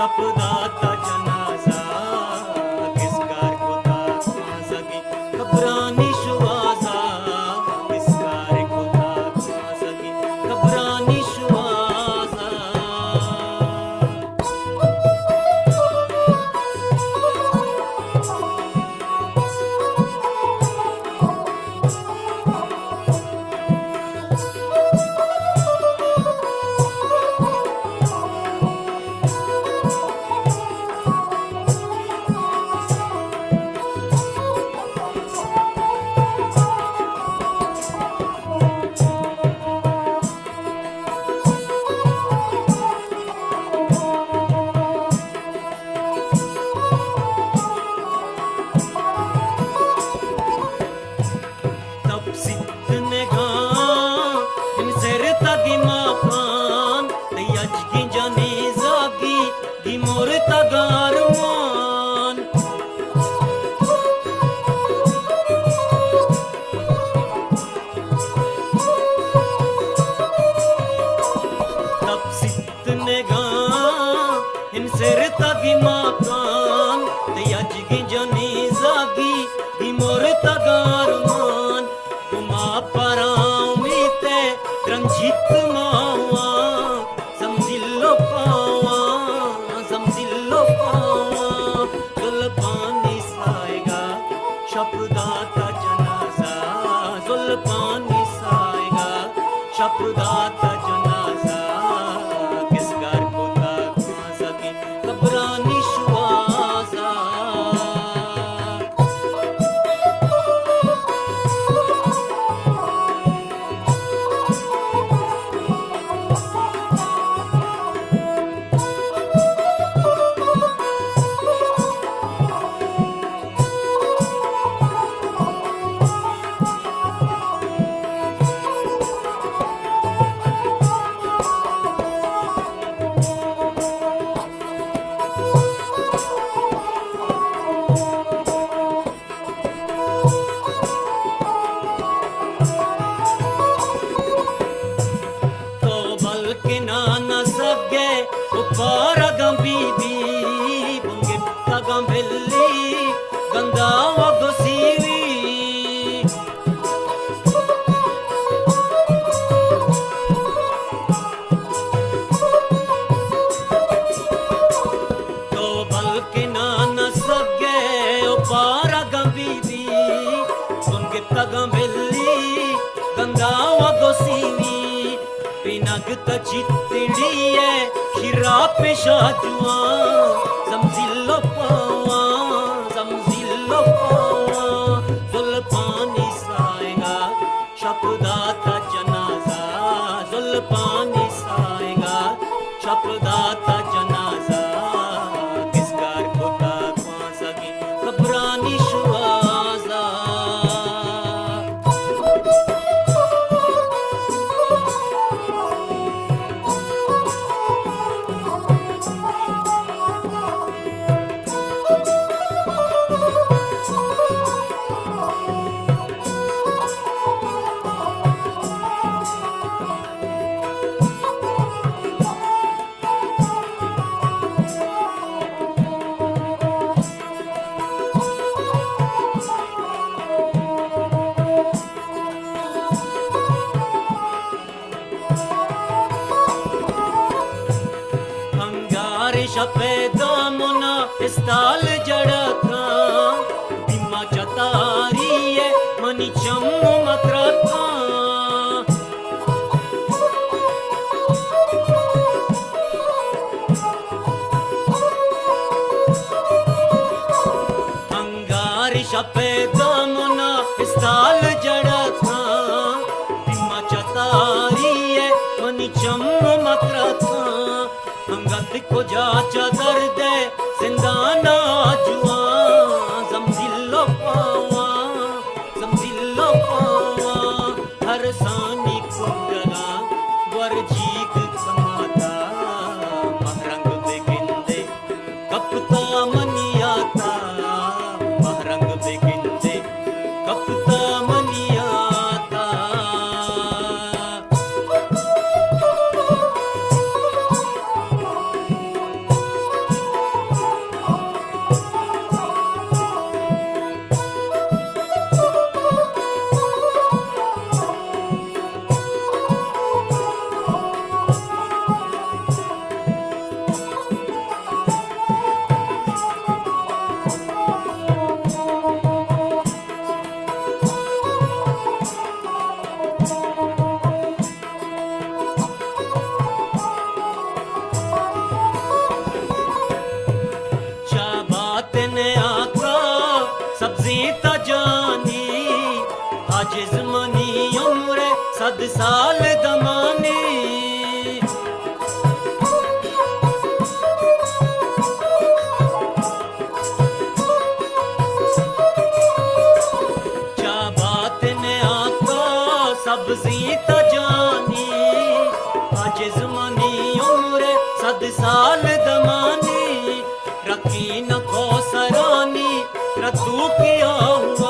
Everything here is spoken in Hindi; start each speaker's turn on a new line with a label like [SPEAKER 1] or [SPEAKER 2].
[SPEAKER 1] शब्दाचा जनाजा किस कार को था सगी घबरानी शुआजा किस कार को था सगी घबरानी शुआजा शब्दाचा जनाजा जुल्फानी साएगा शब्दाचा जनाजा किस कार को था सगी घबरानी शुआजा pinagta chittidiye khira pesha juwa zamzillo pawa zulfani saega शब्दाचा जनाजा जुल्फानी साएगा शब्दाचा जनाजा किस कार को था सगी घबरानी शुआजा शपेदामुना इस्ताल जड़ता बिम्मा चतारी है मनी चम्मू मकरता अंगारी शपेदामुना इस्ताल जड़ता बिम्मा चतारी है मनी चम्मू मकरता अंगत को जाचा दर्द जिंदाना जुआ जमजिल्लो पावा हर सानी कुंडला वर्जीक कमाता महरंग बेगिंदे कपता मनियाता महरंग बेगिंदे कपता मनियाता सद साल दमानी क्या बात ने आका सब्जी तजानी आज जमानी उम्र सद साल दमानी रखी न को सरानी रद्दू किया हुआ